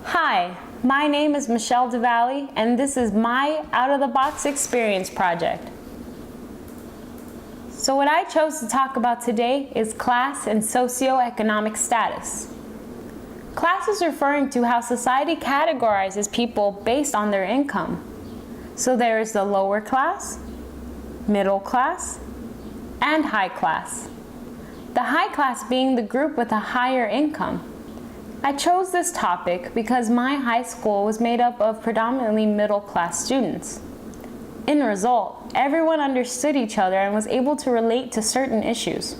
Hi, my name is Michelle Devally, and this is my Out-of-the-Box Experience project. So what I chose to talk about today is class and socioeconomic status. Class is referring to how society categorizes people based on their income. So there is the lower class, middle class, and high class. The high class being the group with a higher income. I chose this topic because my high school was made up of predominantly middle class students. In result, everyone understood each other and was able to relate to certain issues.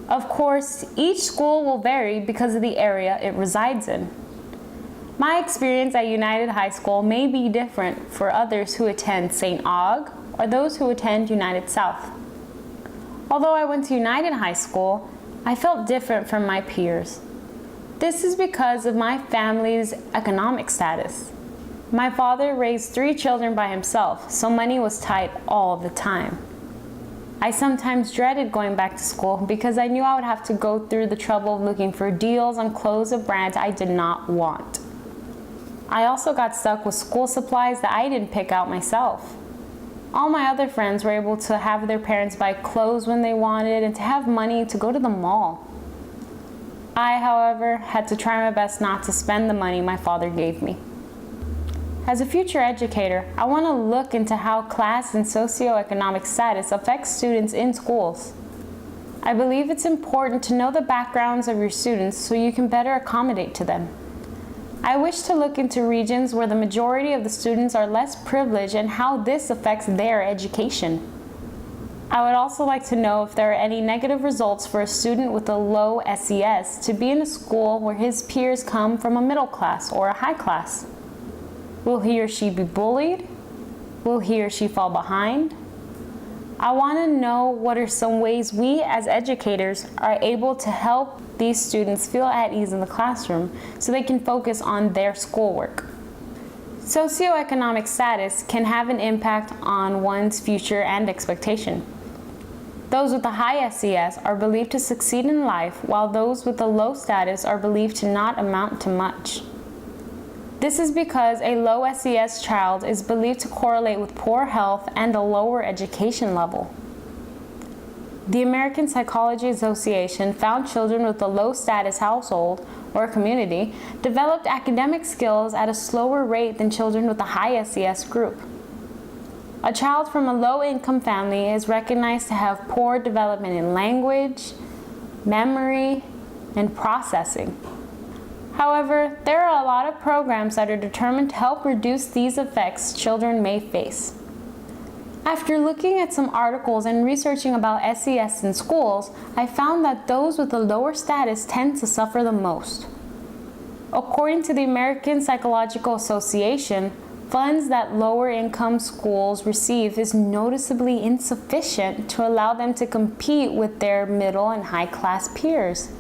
Of course, each school will vary because of the area it resides in. My experience at United High School may be different for others who attend St. Aug or those who attend United South. Although I went to United High School, I felt different from my peers. This is because of my family's economic status. My father raised 3 children by himself, so money was tight all the time. I sometimes dreaded going back to school because I knew I would have to go through the trouble of looking for deals on clothes of brands I did not want. I also got stuck with school supplies that I didn't pick out myself. All my other friends were able to have their parents buy clothes when they wanted and to have money to go to the mall. I, however, had to try my best not to spend the money my father gave me. As a future educator, I want to look into how class and socioeconomic status affects students in schools. I believe it's important to know the backgrounds of your students so you can better accommodate to them. I wish to look into regions where the majority of the students are less privileged and how this affects their education. I would also like to know if there are any negative results for a student with a low SES to be in a school where his peers come from a middle class or a high class. Will he or she be bullied? Will he or she fall behind? I want to know what are some ways we as educators are able to help these students feel at ease in the classroom so they can focus on their schoolwork. Socioeconomic status can have an impact on one's future and expectation. Those with a high SES are believed to succeed in life, while those with a low status are believed to not amount to much. This is because a low SES child is believed to correlate with poor health and a lower education level. The American Psychology Association found children with a low status household or community developed academic skills at a slower rate than children with a high SES group. A child from a low-income family is recognized to have poor development in language, memory, and processing. However, there are a lot of programs that are determined to help reduce these effects children may face. After looking at some articles and researching about SES in schools, I found that those with a lower status tend to suffer the most. According to the American Psychological Association, funds that lower income schools receive is noticeably insufficient to allow them to compete with their middle and high class peers.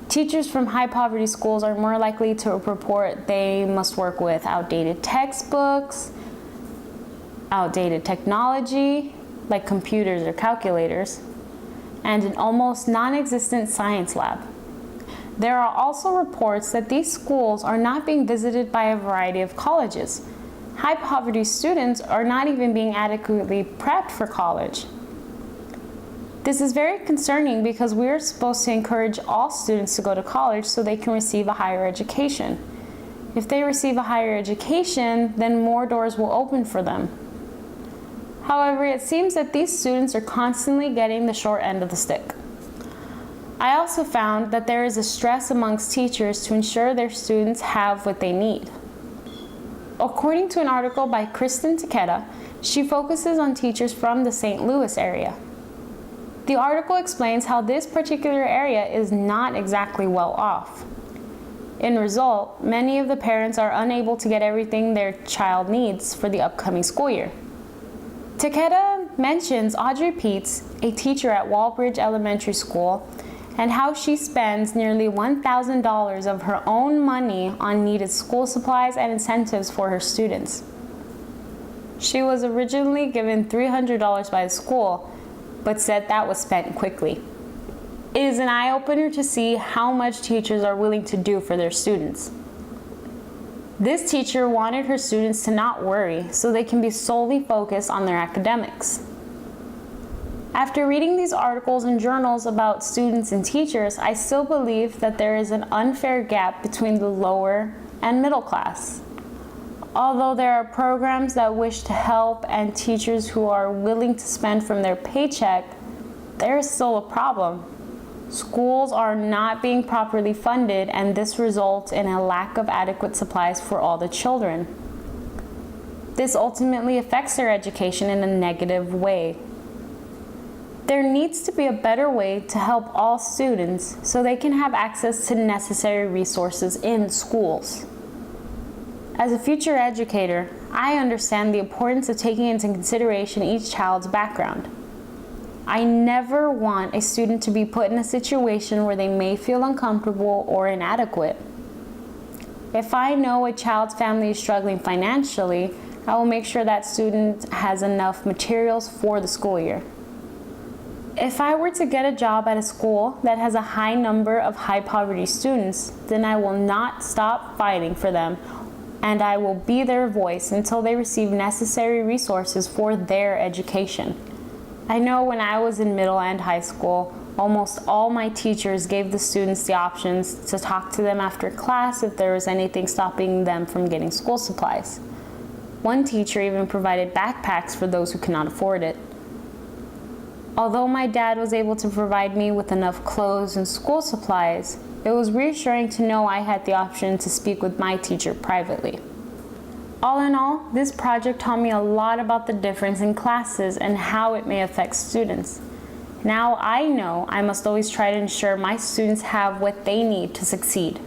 Teachers from high poverty schools are more likely to report they must work with outdated textbooks, outdated technology like computers or calculators, and an almost non-existent science lab. There are also reports that these schools are not being visited by a variety of colleges. High poverty students are not even being adequately prepped for college. This is very concerning because we are supposed to encourage all students to go to college so they can receive a higher education. If they receive a higher education, then more doors will open for them. However, it seems that these students are constantly getting the short end of the stick. I also found that there is a stress amongst teachers to ensure their students have what they need. According to an article by Kristen Takeda, she focuses on teachers from the St. Louis area. The article explains how this particular area is not exactly well off. In result, many of the parents are unable to get everything their child needs for the upcoming school year. Takeda mentions Audrey Peets, a teacher at Walbridge Elementary School, and how she spends nearly $1,000 of her own money on needed school supplies and incentives for her students. She was originally given $300 by the school, but said that was spent quickly. It is an eye-opener to see how much teachers are willing to do for their students. This teacher wanted her students to not worry so they can be solely focused on their academics. After reading these articles and journals about students and teachers, I still believe that there is an unfair gap between the lower and middle class. Although there are programs that wish to help and teachers who are willing to spend from their paycheck, there is still a problem. Schools are not being properly funded, and this results in a lack of adequate supplies for all the children. This ultimately affects their education in a negative way. There needs to be a better way to help all students so they can have access to necessary resources in schools. As a future educator, I understand the importance of taking into consideration each child's background. I never want a student to be put in a situation where they may feel uncomfortable or inadequate. If I know a child's family is struggling financially, I will make sure that student has enough materials for the school year. If I were to get a job at a school that has a high number of high poverty students, then I will not stop fighting for them, and I will be their voice until they receive necessary resources for their education. I know when I was in middle and high school, almost all my teachers gave the students the options to talk to them after class if there was anything stopping them from getting school supplies. One teacher even provided backpacks for those who cannot afford it. Although my dad was able to provide me with enough clothes and school supplies, it was reassuring to know I had the option to speak with my teacher privately. All in all, this project taught me a lot about the difference in classes and how it may affect students. Now I know I must always try to ensure my students have what they need to succeed.